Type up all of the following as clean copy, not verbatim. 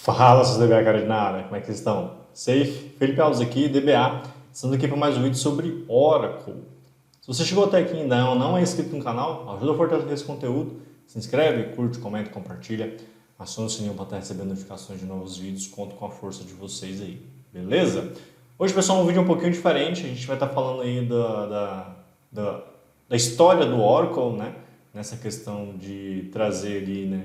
Fala, seus DBA cara de nada, como é que vocês estão? Safe? Felipe Alves aqui, DBA, estamos aqui para mais um vídeo sobre Oracle. Se você chegou até aqui e ainda não é inscrito no canal, ajuda a fortalecer esse conteúdo, se inscreve, curte, comenta, compartilha, aciona o sininho para estar recebendo notificações de novos vídeos, conto com a força de vocês aí, beleza? Hoje, pessoal, um vídeo um pouquinho diferente, a gente vai estar falando aí da história do Oracle, né? Nessa questão de trazer ali, né,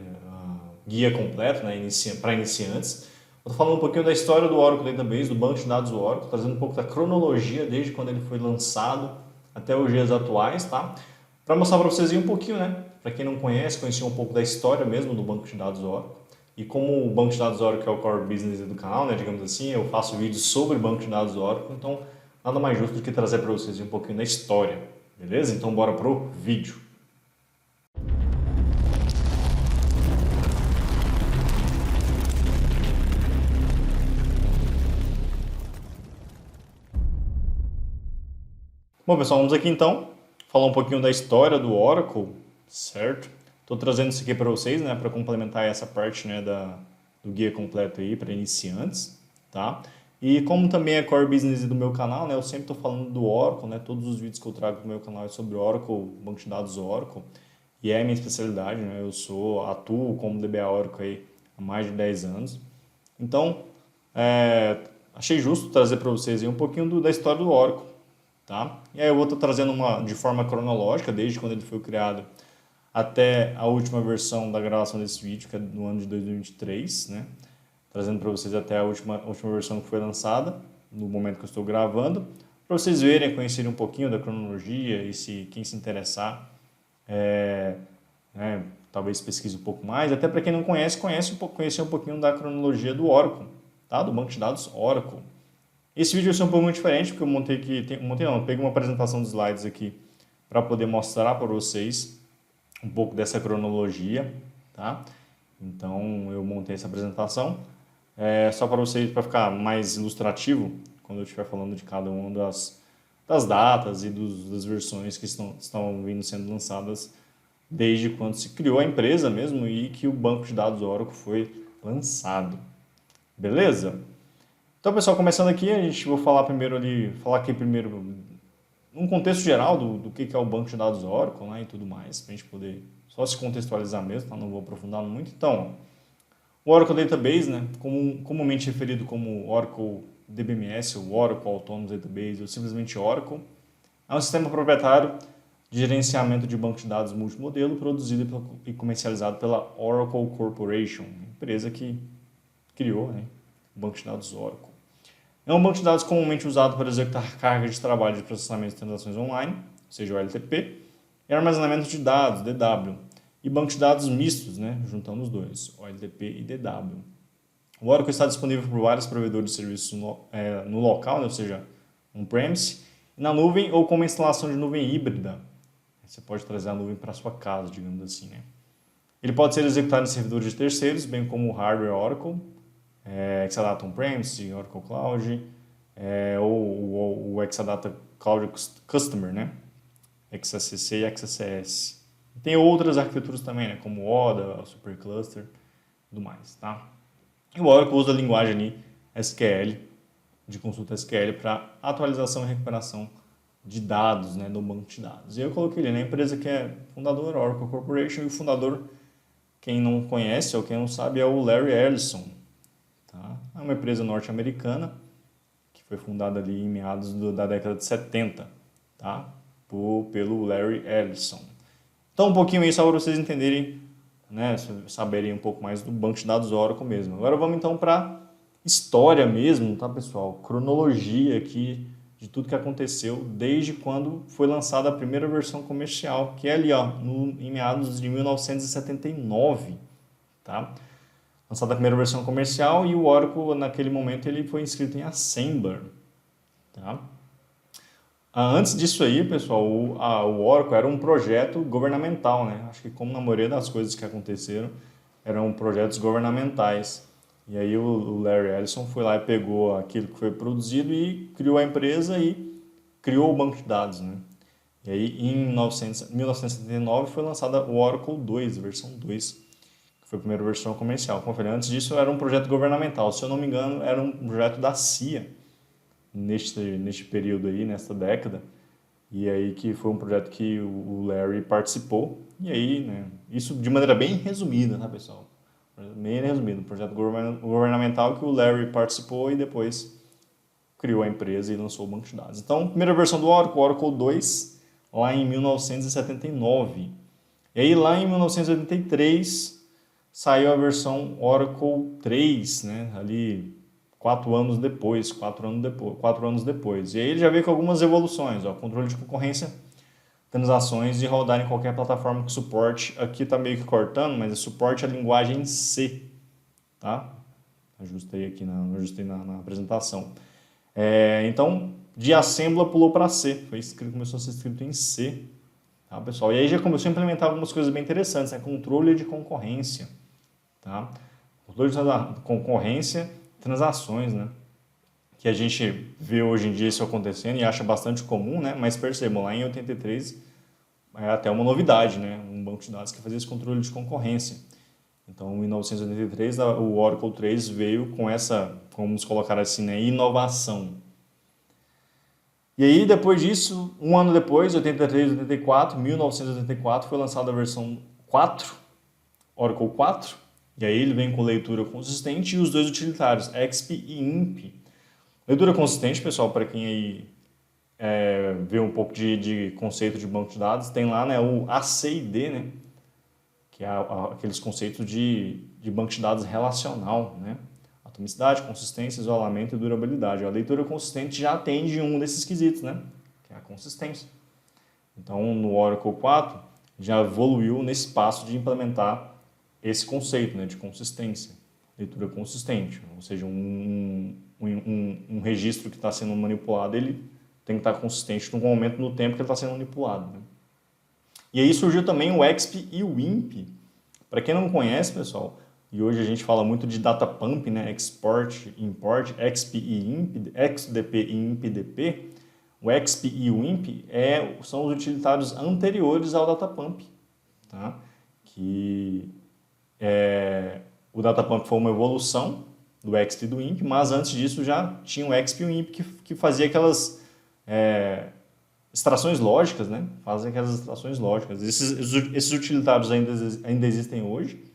guia completo, né, para iniciantes. Eu estou falando um pouquinho da história do Oracle Database, do banco de dados do Oracle, trazendo um pouco da cronologia desde quando ele foi lançado até os dias atuais, tá? Para mostrar para vocês aí um pouquinho, né? Para quem não conhece, conhecer um pouco da história mesmo do banco de dados do Oracle. E como o banco de dados do Oracle é o core business do canal, né, digamos assim, eu faço vídeos sobre o banco de dados do Oracle, então nada mais justo do que trazer para vocês um pouquinho da história, beleza? Então bora pro vídeo. Bom, pessoal, vamos aqui então falar um pouquinho da história do Oracle, certo? Estou trazendo isso aqui para vocês, né, para complementar essa parte, né, do guia completo aí para iniciantes, tá? E como também é core business do meu canal, né, eu sempre estou falando do Oracle, né, todos os vídeos que eu trago do meu canal é sobre Oracle, banco de dados Oracle, e é a minha especialidade, né, atuo como DBA Oracle aí há mais de 10 anos. Então, achei justo trazer para vocês aí um pouquinho da história do Oracle. Tá? E aí eu vou estar trazendo de forma cronológica, desde quando ele foi criado até a última versão da gravação desse vídeo, que é do ano de 2023, né? Trazendo para vocês até a última versão que foi lançada, no momento que eu estou gravando, para vocês verem, conhecerem um pouquinho da cronologia e quem se interessar, talvez pesquise um pouco mais, até para quem não conhece, conhecer um pouquinho da cronologia do Oracle, tá? Do banco de dados Oracle. Esse vídeo vai ser um pouco diferente, porque eu peguei uma apresentação de slides aqui para poder mostrar para vocês um pouco dessa cronologia, tá? Então, eu montei essa apresentação só para vocês, para ficar mais ilustrativo, quando eu estiver falando de cada uma das datas e das versões que estão vindo sendo lançadas desde quando se criou a empresa mesmo e que o banco de dados Oracle foi lançado. Beleza? Então, pessoal, começando aqui, vou falar aqui primeiro num contexto geral do que é o banco de dados Oracle, né, e tudo mais, para a gente poder só se contextualizar mesmo, tá? Não vou aprofundar muito. Então, o Oracle Database, né, comumente referido como Oracle DBMS, ou Oracle Autonomous Database, ou simplesmente Oracle, é um sistema proprietário de gerenciamento de banco de dados multimodelo produzido e comercializado pela Oracle Corporation, empresa que criou, né, o banco de dados Oracle. É um banco de dados comumente usado para executar carga de trabalho de processamento de transações online, ou seja, o LTP, e armazenamento de dados, DW, e banco de dados mistos, né, juntando os dois, OLTP e DW. O Oracle está disponível por vários provedores de serviços no local, né, ou seja, on-premise, e na nuvem ou com uma instalação de nuvem híbrida. Você pode trazer a nuvem para a sua casa, digamos assim, né? Ele pode ser executado em servidores de terceiros, bem como o hardware Oracle, Exadata On-Premise, Oracle Cloud, ou o Exadata Cloud Customer, né? XACC e XACS. Tem outras arquiteturas também, né? Como ODA, Supercluster e tudo mais, tá? E o Oracle usa a linguagem ali SQL, de consulta SQL, para atualização e recuperação de dados, né, do banco de dados. E eu coloquei ali na empresa que é fundadora, Oracle Corporation, e o fundador, quem não conhece ou quem não sabe, é o Larry Ellison. Tá? É uma empresa norte-americana que foi fundada ali em meados da década de 70, tá? Pelo Larry Ellison. Então, um pouquinho aí só para vocês entenderem, né, saberem um pouco mais do banco de dados Oracle mesmo. Agora vamos então para história mesmo, tá, pessoal? Cronologia aqui de tudo que aconteceu desde quando foi lançada a primeira versão comercial, que é ali, ó, em meados de 1979, tá? Lançada a primeira versão comercial e o Oracle, naquele momento, ele foi inscrito em Assembler. Tá? Antes disso aí, pessoal, o Oracle era um projeto governamental, né? Acho que como na maioria das coisas que aconteceram, eram projetos governamentais. E aí o Larry Ellison foi lá e pegou aquilo que foi produzido e criou a empresa e criou o banco de dados, né? E aí, em 1979, foi lançada o Oracle 2, versão 2, Foi a primeira versão comercial. Como eu falei, antes disso era um projeto governamental. Se eu não me engano, era um projeto da CIA neste período aí, nesta década. E aí que foi um projeto que o Larry participou. E aí, né, isso de maneira bem resumida, tá, pessoal? Bem resumido, um projeto governamental que o Larry participou e depois criou a empresa e lançou o banco de dados. Então, primeira versão do Oracle, Oracle 2, lá em 1979. E aí, lá em 1983, saiu a versão Oracle 3, né? Ali 4 anos depois. E aí ele já veio com algumas evoluções, ó, controle de concorrência, transações e rodar em qualquer plataforma que suporte. Aqui está meio que cortando, mas é suporte a linguagem C, tá? Ajustei aqui na apresentação. Então, de Assembler pulou para C, começou a ser escrito em C, tá, pessoal? E aí já começou a implementar algumas coisas bem interessantes, né? Controle de concorrência, tá? Controle de concorrência, transações, né? Que a gente vê hoje em dia isso acontecendo e acha bastante comum, né? Mas percebam, lá em 83 é até uma novidade, né? Um banco de dados que fazia esse controle de concorrência. Então, em 1983, o Oracle 3 veio com essa, vamos colocar assim, né, inovação. E aí, depois disso, um ano depois, 1984, foi lançada a versão 4, Oracle 4, e aí ele vem com leitura consistente e os dois utilitários, EXP e INP. Leitura consistente, pessoal, para quem aí vê um pouco de conceito de banco de dados, tem lá, né, o ACID, né? Que é aqueles conceitos de banco de dados relacional, né? Atomicidade, consistência, isolamento e durabilidade. A leitura consistente já atende um desses quesitos, né? Que é a consistência. Então, no Oracle 4, já evoluiu nesse passo de implementar esse conceito, né, de consistência. Leitura consistente, ou seja, um registro que está sendo manipulado, ele tem que estar consistente no momento, no tempo que ele está sendo manipulado, né? E aí surgiu também o EXP e o INP. Para quem não conhece, pessoal, e hoje a gente fala muito de data pump, né? Export, import, EXP e INP, XDP e INPDP. O EXP e o INP são os utilitários anteriores ao data pump, tá? O data pump foi uma evolução do EXP e do INP, mas antes disso já tinha o EXP e o INP que fazia aquelas extrações lógicas, né? Fazem aquelas extrações lógicas. Esses utilitários ainda existem hoje,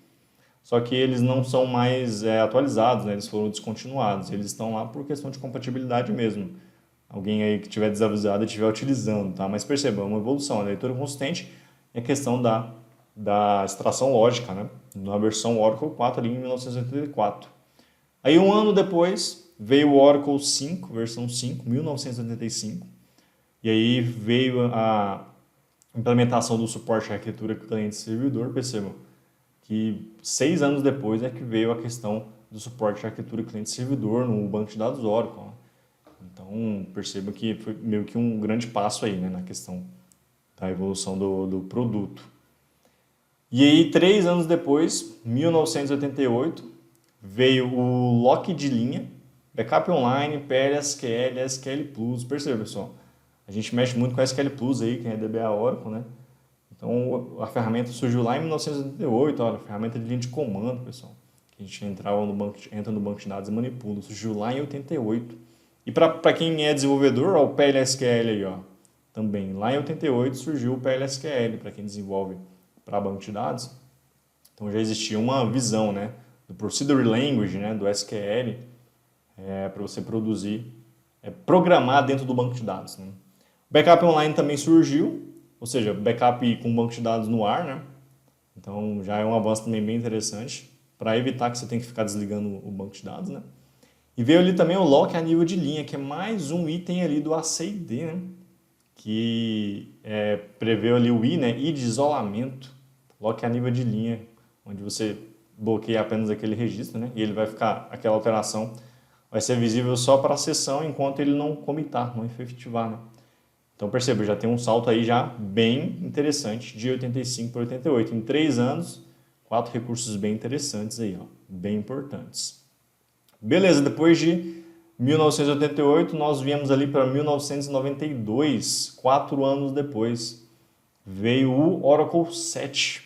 só que eles não são mais atualizados, né? Eles foram descontinuados. Eles estão lá por questão de compatibilidade mesmo. Alguém aí que estiver desavisado e estiver utilizando, tá? Mas perceba, é uma evolução. A leitura consistente é questão da extração lógica, né? Na versão Oracle 4 ali em 1984. Aí um ano depois veio o Oracle 5, versão 5, 1985. E aí veio a implementação do suporte à arquitetura cliente-servidor. Percebam que 6 anos depois é que veio a questão do suporte à arquitetura cliente-servidor no banco de dados Oracle. Então, perceba que foi meio que um grande passo aí, né, na questão da evolução do produto. E aí, 3 anos depois, 1988, veio o lock de linha, backup online, PLSQL, SQL Plus. Perceba, pessoal, a gente mexe muito com SQL Plus aí, quem é DBA Oracle, né? Então, a ferramenta surgiu lá em 1988, olha, a ferramenta de linha de comando, pessoal. Que a gente entra no banco de dados e manipula. Surgiu lá em 88. E para quem é desenvolvedor, ó, o PLSQL aí, ó, também. Lá em 88 surgiu o PLSQL, para quem desenvolve para banco de dados. Então, já existia uma visão, né, do Procedure Language, né, do SQL, para você produzir, programar dentro do banco de dados, né? Backup online também surgiu, ou seja, backup com banco de dados no ar, né? Então já é um avanço também bem interessante para evitar que você tenha que ficar desligando o banco de dados, né? E veio ali também o lock a nível de linha, que é mais um item ali do ACID, né? Que prevê ali o I, né? I de isolamento, lock a nível de linha, onde você bloqueia apenas aquele registro, né? E ele vai ficar, aquela alteração vai ser visível só para a sessão enquanto ele não comitar, não efetivar, né? Então perceba, já tem um salto aí já bem interessante de 85 para 88. Em 3 anos, 4 recursos bem interessantes aí, ó, bem importantes. Beleza, depois de 1988, nós viemos ali para 1992, 4 anos depois, veio o Oracle 7.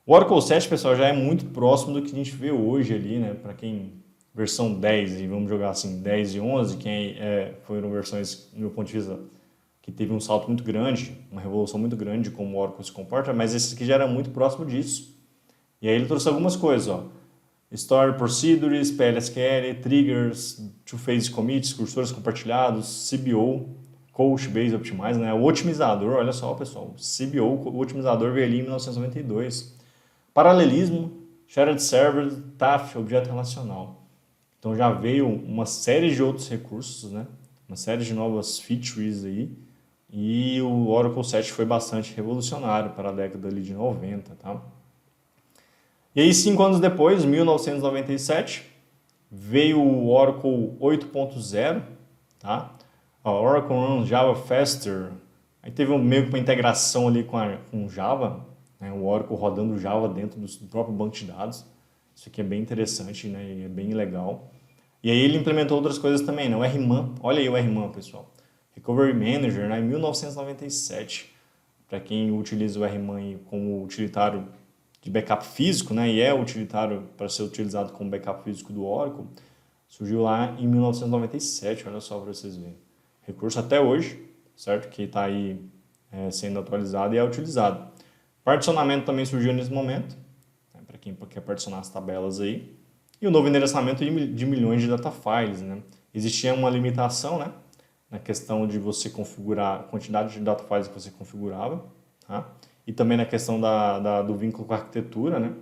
O Oracle 7, pessoal, já é muito próximo do que a gente vê hoje ali, né? Para quem versão 10, e vamos jogar assim, 10 e 11, quem foram versões, do meu ponto de vista, que teve um salto muito grande, uma revolução muito grande de como o Oracle se comporta, mas esse aqui já era muito próximo disso. E aí ele trouxe algumas coisas, ó. Story Procedures, PLSQL, Triggers, Two-Phase Commits, cursores compartilhados, CBO, Coach Base Optimize, né? O otimizador, olha só, pessoal, CBO, o otimizador veio ali em 1992. Paralelismo, Shared Server, TAF, Objeto Relacional. Então já veio uma série de outros recursos, né? Uma série de novas features aí. E o Oracle 7 foi bastante revolucionário para a década ali de 90, tá? E aí, 5 anos depois, 1997, veio o Oracle 8.0, tá? A Oracle Runs Java Faster. Aí teve meio que uma integração ali com Java, né? O Oracle rodando Java dentro do próprio banco de dados. Isso aqui é bem interessante, né? E é bem legal. E aí ele implementou outras coisas também, né? O RMAN, olha aí o RMAN, pessoal. Recovery Manager, né? Em 1997. Para quem utiliza o RMAN como utilitário de backup físico, né? E é utilitário para ser utilizado como backup físico do Oracle, surgiu lá em 1997, olha só para vocês verem. Recurso até hoje, certo? Que está aí sendo atualizado e é utilizado. Particionamento também surgiu nesse momento, né? Para quem quer particionar as tabelas aí. E o novo endereçamento de milhões de data files, né? Existia uma limitação, né? Na questão de você configurar a quantidade de data files que você configurava, tá? E também na questão do vínculo com a arquitetura, né?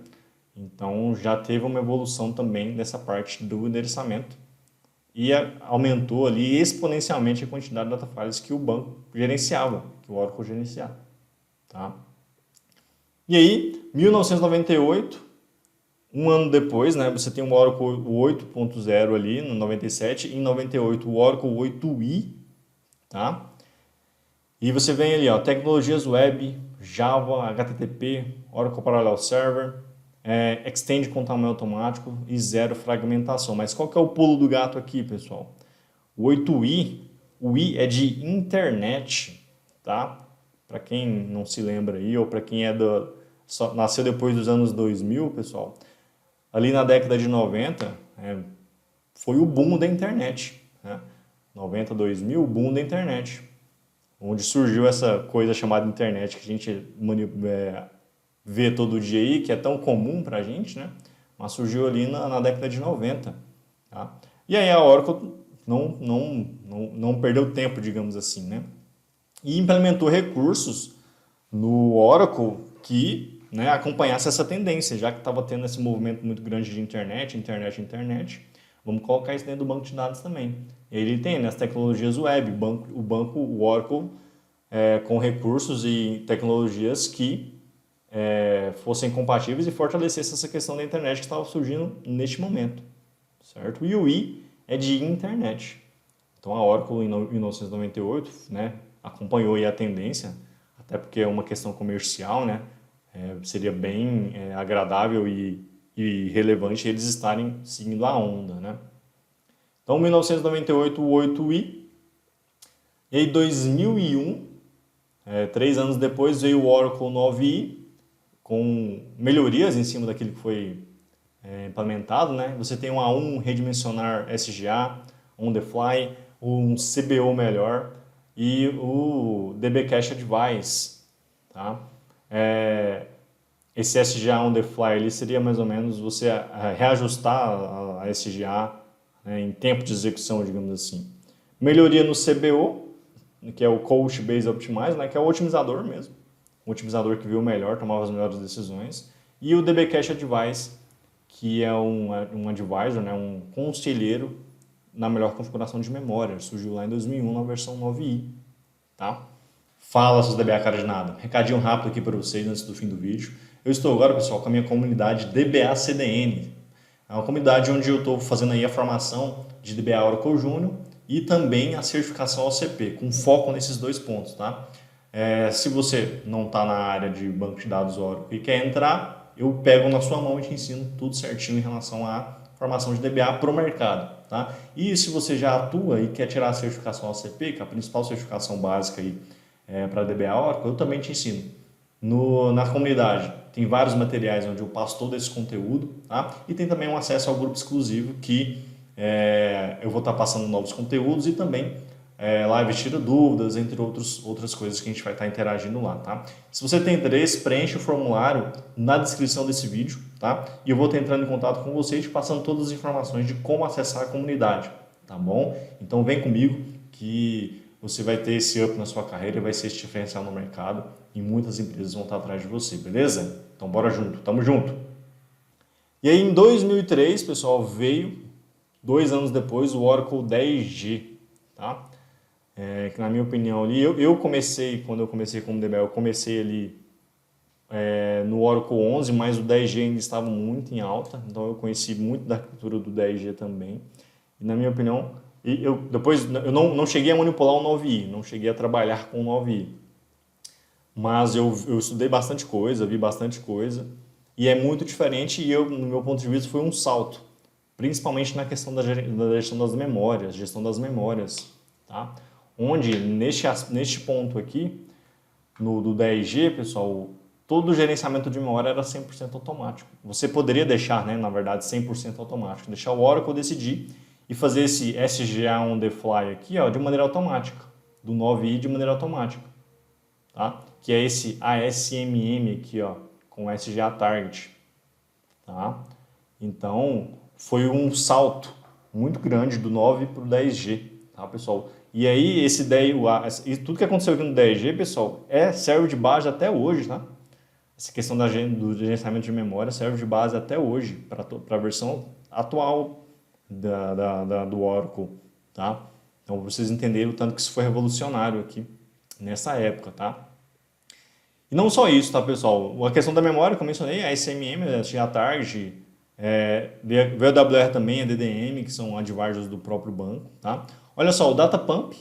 Então já teve uma evolução também dessa parte do endereçamento e aumentou ali exponencialmente a quantidade de data files que o banco gerenciava, que o Oracle gerenciava, tá? E aí, 1998, um ano depois, né, você tem o Oracle 8.0 ali, no 97, e em 98 o Oracle 8i, tá? E você vem ali, ó, tecnologias web, Java, HTTP, Oracle Parallel Server, Extend com tamanho automático e zero fragmentação. Mas qual que é o pulo do gato aqui, pessoal? O 8i, o i é de internet, tá? Para quem não se lembra aí, ou para quem nasceu depois dos anos 2000, pessoal, ali na década de 90, foi o boom da internet, né? 90, 2000, o boom da internet, onde surgiu essa coisa chamada internet que a gente vê todo dia aí, que é tão comum para a gente, né? Mas surgiu ali na década de 90, tá? E aí a Oracle não perdeu tempo, digamos assim, né? E implementou recursos no Oracle que, né, acompanhasse essa tendência, já que estava tendo esse movimento muito grande de internet, vamos colocar isso dentro do banco de dados também. Ele tem, né, as tecnologias web, o Oracle, com recursos e tecnologias que fossem compatíveis e fortalecessem essa questão da internet que estava surgindo neste momento, certo? E o I é de internet. Então a Oracle em 1998, né, acompanhou aí a tendência, até porque é uma questão comercial, né? Seria bem agradável e relevante eles estarem seguindo a onda, né? Então, 1998, o 8i. E aí, 2001, 3 anos depois, veio o Oracle 9i, com melhorias em cima daquilo que foi implementado, né? Você tem um A1 redimensionar SGA, on the fly, um CBO melhor e o DB Cache Advice, tá? Esse SGA on the fly ali seria mais ou menos você reajustar a SGA, né, em tempo de execução, digamos assim. Melhoria no CBO, que é o Coach Base Optimize, né, que é o otimizador mesmo. O otimizador que viu melhor, tomava as melhores decisões. E o DB Cache Advice, que é um advisor, né, um conselheiro na melhor configuração de memória. Surgiu lá em 2001 na versão 9i. Tá? Fala, seus DBA cara de nada. Recadinho rápido aqui para vocês antes do fim do vídeo. Eu estou agora, pessoal, com a minha comunidade DBA CDN. É uma comunidade onde eu estou fazendo aí a formação de DBA Oracle Júnior e também a certificação OCP, com foco nesses dois pontos, tá? Se você não está na área de banco de dados Oracle e quer entrar, eu pego na sua mão e te ensino tudo certinho em relação à formação de DBA para o mercado, tá? E se você já atua e quer tirar a certificação OCP, que é a principal certificação básica aí para DBA Oracle, eu também te ensino. Na comunidade tem vários materiais onde eu passo todo esse conteúdo, tá? E tem também um acesso ao grupo exclusivo que eu vou estar passando novos conteúdos e também live tira dúvidas, entre outras coisas que a gente vai estar interagindo lá, tá? Se você tem interesse, preenche o formulário na descrição desse vídeo, tá? E eu vou estar entrando em contato com você e te passando todas as informações de como acessar a comunidade, tá bom? Então vem comigo que você vai ter esse up na sua carreira e vai ser esse diferencial no mercado e muitas empresas vão estar atrás de você, beleza? Então bora junto, tamo junto! E aí em 2003, pessoal, veio, 2 anos depois, o Oracle 10G, tá? Que na minha opinião ali, eu comecei, quando eu comecei como DBA, eu comecei ali no Oracle 11, mas o 10G ainda estava muito em alta, então eu conheci muito da arquitetura do 10G também. E na minha opinião, eu não cheguei a manipular o 9i, não cheguei a trabalhar com o 9i. Mas eu estudei bastante coisa, vi bastante coisa, e é muito diferente e no meu ponto de vista, foi um salto. Principalmente na questão da gestão das memórias, tá? Onde, neste ponto aqui, do 10G, pessoal, todo o gerenciamento de memória era 100% automático. Você poderia deixar, né, na verdade, 100% automático, deixar o Oracle decidir e fazer esse SGA on the fly aqui, ó, de maneira automática, do 9i de maneira automática, tá? Que é esse ASMM aqui, ó, com SGA target, tá? Então, foi um salto muito grande do 9 para o 10G, tá, pessoal? E aí, tudo que aconteceu aqui no 10G, pessoal, serve de base até hoje, tá? Essa questão do gerenciamento de memória serve de base até hoje para a versão atual do Oracle, tá? Então, vocês entenderam o tanto que isso foi revolucionário aqui nessa época, tá? E não só isso, tá, pessoal? A questão da memória, como eu mencionei, a SMM, a target, VWR também, a DDM, que são advários do próprio banco, tá? Olha só, o Data Pump,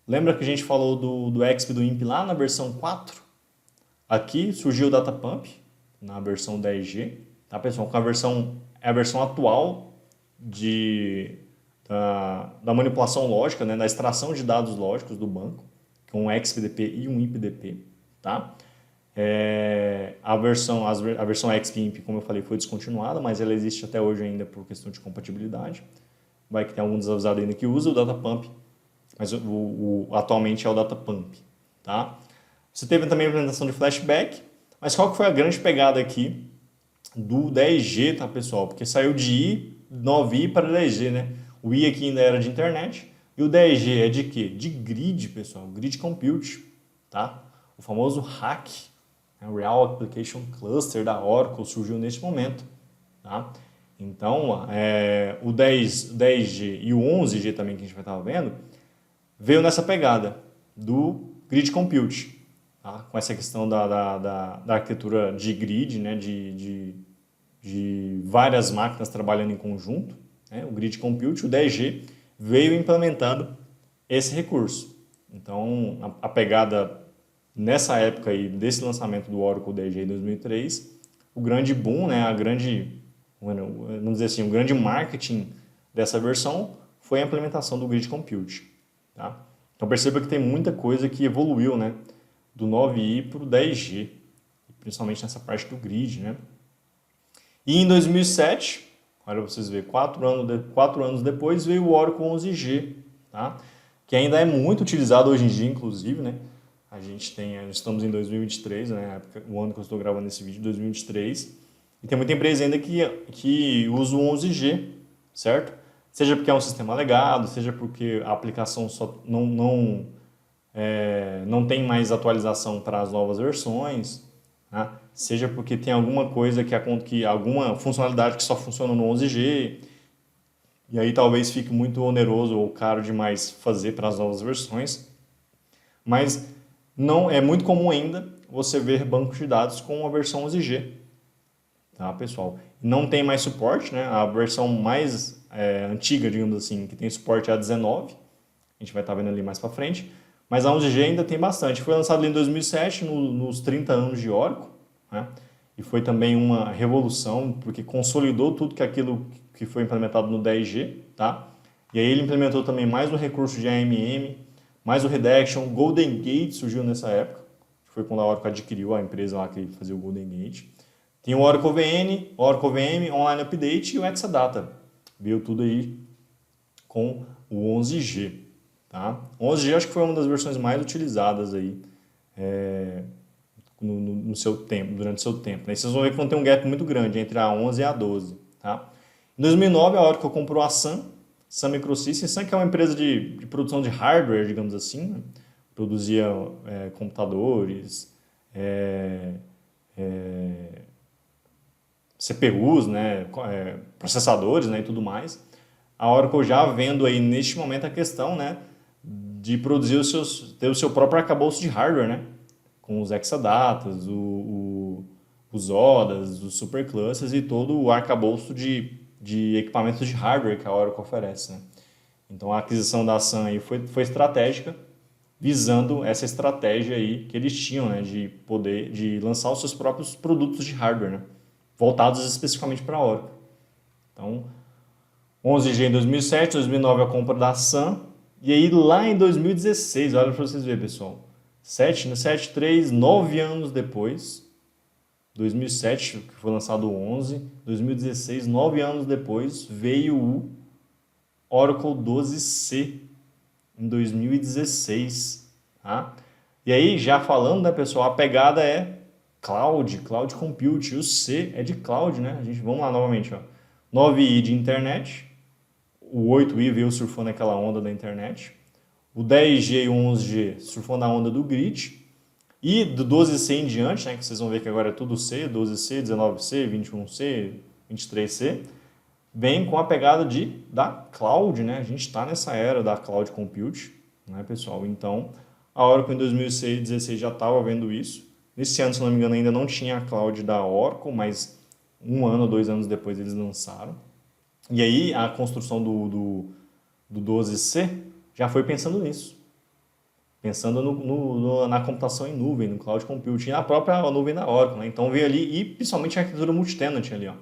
lembra que a gente falou do EXP do IMP lá na versão 4? Aqui surgiu o Data Pump, na versão 10G, tá, pessoal? Com a versão atual da manipulação lógica, né, da extração de dados lógicos do banco, com um EXP-DP e um IMP-DP, tá? A versão EXP-IMP, como eu falei, foi descontinuada, mas ela existe até hoje ainda por questão de compatibilidade. Vai que tem algum desavisado ainda que usa o Data Pump, mas atualmente é o Data Pump, tá? Você teve também a implementação de flashback, mas qual que foi a grande pegada aqui do 10G, tá, pessoal? Porque saiu de 9i para 10G, né? O i aqui ainda era de internet e o 10G é de quê? De grid, pessoal, grid compute, tá? O famoso RAC, o Real Application Cluster da Oracle, surgiu neste momento, tá? Então, o 10G e o 11G também, que a gente vai estar vendo, veio nessa pegada do grid compute, tá? Com essa questão da arquitetura de grid, né? de várias máquinas trabalhando em conjunto, né? O grid compute, o 10G, veio implementando esse recurso. Então, a pegada nessa época aí, desse lançamento do Oracle 10G em 2003, o grande boom, né? Vamos dizer assim, o grande marketing dessa versão foi a implementação do Grid Compute, tá? Então perceba que tem muita coisa que evoluiu, né? Do 9i para o 10G, principalmente nessa parte do grid, né? E em 2007, olha para vocês verem, 4 anos depois veio o Oracle 11G, tá? Que ainda é muito utilizado hoje em dia, inclusive, né? Estamos em 2023, né? O ano que eu estou gravando esse vídeo, 2023, e tem muita empresa ainda que usa o 11G, certo? Seja porque é um sistema legado, seja porque a aplicação só não tem mais atualização para as novas versões, né? Seja porque tem alguma coisa alguma funcionalidade que só funciona no 11G, e aí talvez fique muito oneroso ou caro demais fazer para as novas versões. Mas não é muito comum ainda você ver bancos de dados com a versão 11G, tá, pessoal? Não tem mais suporte, né? A versão mais antiga, digamos assim, que tem suporte é a 19, a gente vai estar vendo ali mais para frente, mas a 11G ainda tem bastante. Foi lançado ali em 2007, nos 30 anos de Oracle, né? E foi também uma revolução, porque consolidou tudo aquilo que foi implementado no 10G, tá? E aí ele implementou também mais um recurso de AMM, mais o Redaction, Golden Gate surgiu nessa época, foi quando a Oracle adquiriu a empresa lá que fazia o Golden Gate. Tem o Oracle VN, Oracle VM, Online Update e o Exadata. Veio tudo aí com o 11G. Tá? O 11G acho que foi uma das versões mais utilizadas aí no seu tempo, durante o seu tempo. Né? Vocês vão ver que não tem um gap muito grande entre a 11 e a 12. Tá? Em 2009, a Oracle comprou a Sun Microsystems. Sun que é uma empresa de produção de hardware, digamos assim. Né? Produzia computadores, CPUs, né? Processadores, né? E tudo mais. A Oracle já vendo aí neste momento a questão, né? De produzir ter o seu próprio arcabouço de hardware, né? Com os Exadatas, os ODAs, os superclusters e todo o arcabouço de equipamentos de hardware que a Oracle oferece. Né? Então a aquisição da Sun aí foi estratégica, visando essa estratégia aí que eles tinham, né? De lançar os seus próprios produtos de hardware, né? Voltados especificamente para a Oracle. Então, 11G em 2007, 2009 a compra da Sun. E aí lá em 2016, olha para vocês verem, pessoal. 9 anos depois, 2007, que foi lançado o 11, 2016, 9 anos depois, veio o Oracle 12C em 2016. Tá? E aí, já falando, né, pessoal, a pegada é Cloud Compute. O C é de Cloud, né? Vamos lá novamente, ó. 9i de internet. O 8i veio surfando aquela onda da internet. O 10G e o 11G surfando a onda do grid. E do 12C em diante, né, que vocês vão ver que agora é tudo C, 12C, 19C, 21C, 23C, vem com a pegada da cloud, né? A gente está nessa era da cloud compute, né, pessoal? Então, a Oracle em 2016 já estava vendo isso. Nesse ano, se não me engano, ainda não tinha a cloud da Oracle, mas 1 ano ou 2 anos depois eles lançaram. E aí, a construção do 12C já foi pensando nisso. Pensando na computação em nuvem, no cloud computing, e na própria nuvem da Oracle. Né? Então veio ali, e principalmente a arquitetura multitenant ali. Ó.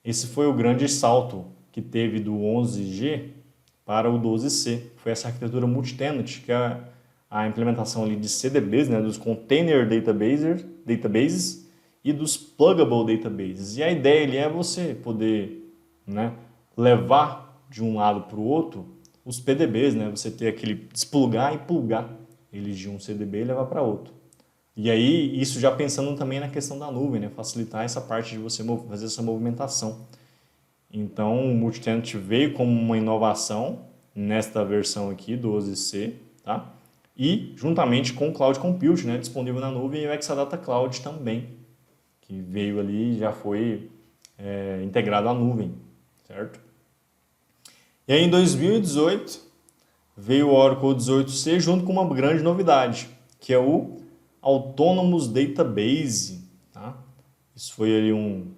Esse foi o grande salto que teve do 11G para o 12C. Foi essa arquitetura multitenant, que é a implementação ali de CDBs, né? Dos Container Databases e dos Pluggable Databases. E a ideia ali é você poder, né, levar de um lado para o outro os PDBs, né? Você ter aquele desplugar e plugar eles de um CDB e levar para outro. E aí, isso já pensando também na questão da nuvem, né? Facilitar essa parte de você fazer essa movimentação. Então, o Multitenant veio como uma inovação nesta versão aqui, 12C, tá? E juntamente com o Cloud Compute, né? Disponível na nuvem, e o Exadata Cloud também, que veio ali e já foi integrado à nuvem, certo? E aí, em 2018, veio o Oracle 18C junto com uma grande novidade, que é o Autonomous Database. Tá? Isso foi ali um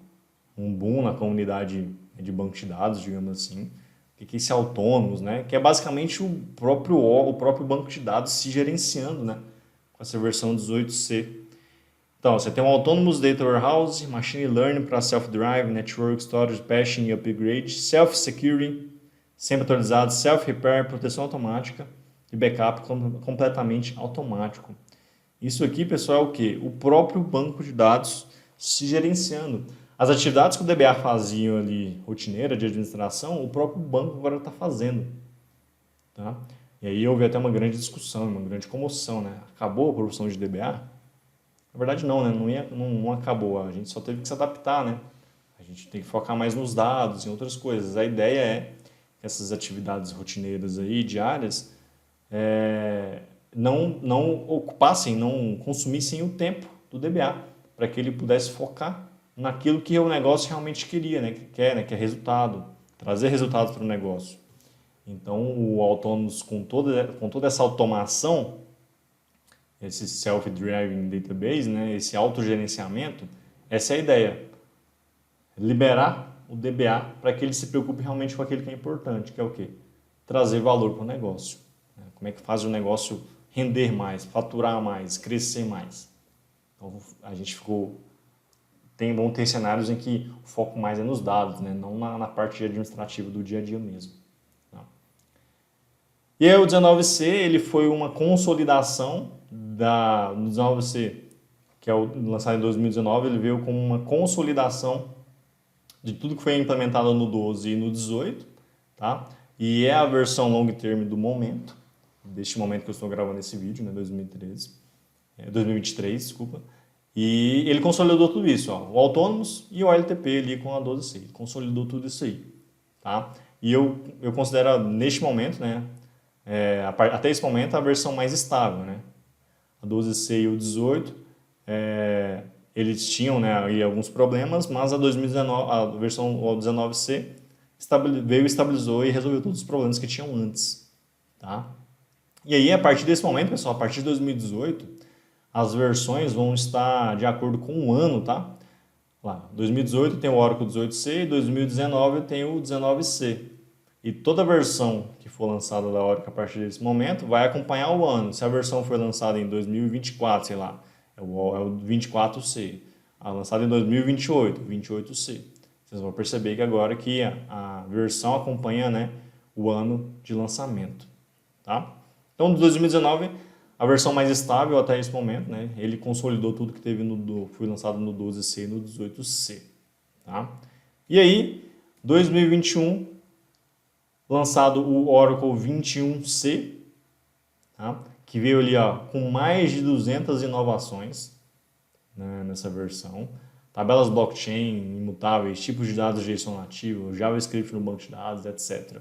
boom na comunidade de banco de dados, digamos assim. O que é esse Autonomous? Né? Que é basicamente o próprio banco de dados se gerenciando, né? Com essa versão 18C. Então, você tem um Autonomous Data Warehouse, Machine Learning para Self-Drive, Network Storage, Patching e Upgrade, Self-Security, sempre atualizado, self-repair, proteção automática e backup completamente automático. Isso aqui, pessoal, é o quê? O próprio banco de dados se gerenciando. As atividades que o DBA fazia ali, rotineira de administração, o próprio banco agora está fazendo. Tá? E aí houve até uma grande discussão, uma grande comoção. Né? Acabou a profissão de DBA? Na verdade não, né? Não acabou, a gente só teve que se adaptar. Né? A gente tem que focar mais nos dados e em outras coisas. A ideia é essas atividades rotineiras aí, diárias, não ocupassem, não consumissem o tempo do DBA, para que ele pudesse focar naquilo que o negócio realmente queria, né? Que é resultado, trazer resultados para o negócio. Então, o Autonomous, com toda essa automação, esse Self-Driving Database, né? Esse autogerenciamento, essa é a ideia. Liberar o DBA para que ele se preocupe realmente com aquilo que é importante, que é o quê? Trazer valor para o negócio. Como é que faz o negócio render mais, faturar mais, crescer mais. Então, a gente vão ter cenários em que o foco mais é nos dados, né? Não na parte administrativa do dia a dia mesmo. Tá? E aí o 19C ele foi uma consolidação no 19C, que é o lançado em 2019, ele veio com uma consolidação de tudo que foi implementado no 12 e no 18, tá? E é a versão long term do momento, deste momento que eu estou gravando esse vídeo, né, 2023, desculpa. E ele consolidou tudo isso, ó, o Autonomous e o LTP ali com a 12C, ele consolidou tudo isso aí, tá? E eu considero neste momento, né, até esse momento, a versão mais estável, né? A 12C e o 18, eles tinham, né, aí alguns problemas, mas a 2019, a versão 19C veio, estabilizou e resolveu todos os problemas que tinham antes, tá? E aí, a partir desse momento, pessoal, a partir de 2018, as versões vão estar de acordo com o ano, tá? Lá, 2018 tem o Oracle 18C e 2019 tem o 19C. E toda versão que for lançada da Oracle a partir desse momento vai acompanhar o ano. Se a versão foi lançada em 2024, sei lá, é o 24C. Lançada em 2028, 28C. Vocês vão perceber que agora que a versão acompanha, né, o ano de lançamento, tá? Então, de 2019, a versão mais estável até esse momento, né? Ele consolidou tudo que teve foi lançado no 12C e no 18C, tá? E aí, 2021, lançado o Oracle 21C, tá? Que veio ali, ó, com mais de 200 inovações, né, nessa versão. Tabelas blockchain, imutáveis, tipos de dados JSON nativo, JavaScript no banco de dados, etc.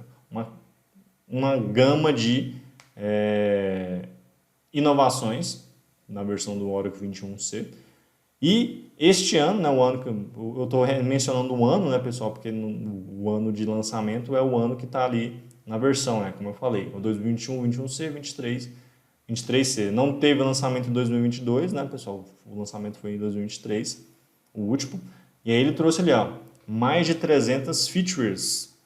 Uma gama de inovações na versão do Oracle 21C. E este ano, né, o ano que eu estou mencionando o ano, né, pessoal, porque o ano de lançamento é o ano que está ali na versão, né, como eu falei, o 2021, 21C, 23, 23C. Não teve lançamento em 2022, né, pessoal, o lançamento foi em 2023, o último. E aí ele trouxe ali, ó, mais de 300 features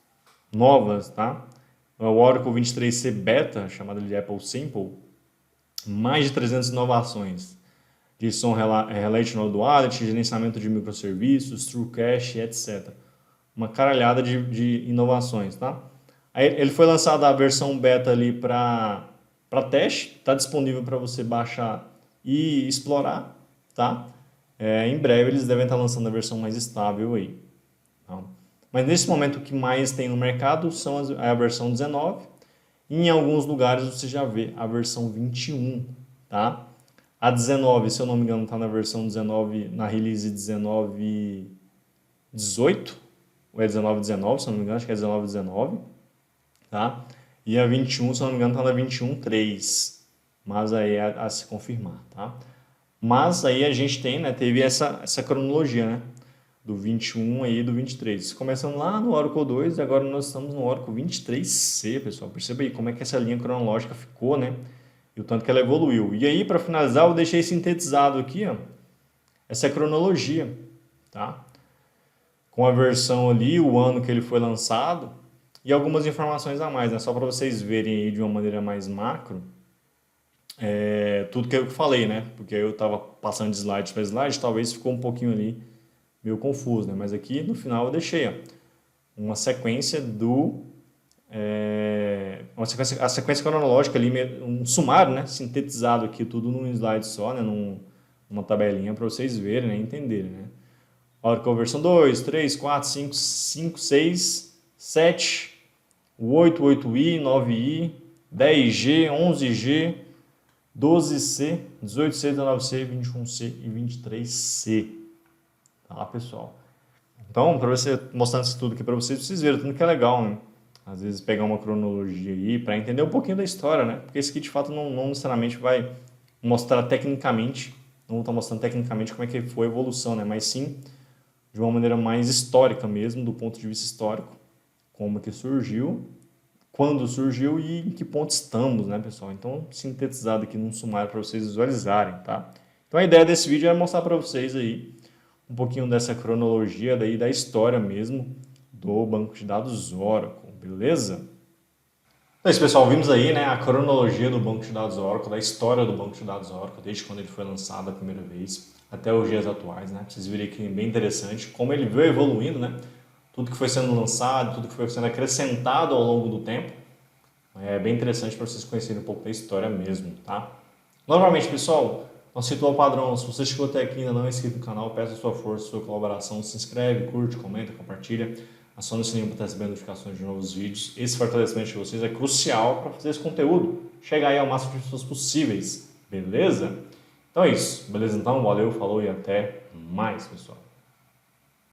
novas, tá? O Oracle 23C Beta, chamado de Apple Simple, mais de 300 inovações. JSON Relational Duality, gerenciamento de microserviços, True Cache, etc. Uma caralhada de inovações, tá? Aí ele foi lançado a versão beta ali para teste, está disponível para você baixar e explorar, tá? Em breve eles devem estar lançando a versão mais estável aí, tá? Mas nesse momento o que mais tem no mercado é a versão 19. E em alguns lugares você já vê a versão 21, tá? A 19, se eu não me engano, está na versão 19, na release 19.18, ou é 19.19, se eu não me engano, acho que é 19.19, tá? E a 21, se eu não me engano, está na 21.3, mas aí é a se confirmar, tá? Mas aí a gente tem, né, teve essa cronologia, né? Do 21 aí do 23. Começando lá no Oracle 2 e agora nós estamos no Oracle 23C, pessoal. Perceba aí como é que essa linha cronológica ficou, né? E o tanto que ela evoluiu. E aí, para finalizar, eu deixei sintetizado aqui, ó, essa cronologia, tá? Com a versão ali, o ano que ele foi lançado e algumas informações a mais, né? Só para vocês verem aí de uma maneira mais macro, tudo que eu falei, né? Porque eu estava passando de slide para slide, talvez ficou um pouquinho ali meio confuso, né? Mas aqui no final eu deixei, ó, uma sequência a sequência cronológica ali, um sumário, né, sintetizado aqui, tudo num slide só, né, numa tabelinha para vocês verem, né, entenderem, né. Oracle versão 2, 3, 4, 5, 6, 7, o 8, 8i, 9i, 10G, 11G, 12C, 18C, 19C, 21C e 23C. Tá, pessoal? Então, para você mostrando isso tudo aqui para vocês verem tudo que é legal, né? Às vezes pegar uma cronologia aí para entender um pouquinho da história, né? Porque esse aqui de fato não necessariamente vai mostrar tecnicamente, não está mostrando tecnicamente como é que foi a evolução, né? Mas sim de uma maneira mais histórica mesmo, do ponto de vista histórico, como que surgiu, quando surgiu e em que ponto estamos, né, pessoal? Então, sintetizado aqui num sumário para vocês visualizarem, tá? Então, a ideia desse vídeo é mostrar para vocês aí um pouquinho dessa cronologia daí da história mesmo do banco de dados Oracle. Beleza? Então é isso, pessoal. Vimos aí, né, a cronologia do banco de dados Oracle, da história do banco de dados Oracle, desde quando ele foi lançado a primeira vez até os dias atuais, né? Vocês viram aqui bem interessante como ele veio evoluindo, né? Tudo que foi sendo lançado, tudo que foi sendo acrescentado ao longo do tempo. É bem interessante para vocês conhecerem um pouco da história mesmo, tá? Novamente, pessoal, nosso ritual padrão, se você chegou até aqui e ainda não é inscrito no canal, peço a sua força, a sua colaboração, se inscreve, curte, comenta, compartilha, aciona o sininho para receber notificações de novos vídeos. Esse fortalecimento de vocês é crucial para fazer esse conteúdo chegar aí ao máximo de pessoas possíveis, beleza? Então é isso, beleza? Então, valeu, falou e até mais, pessoal.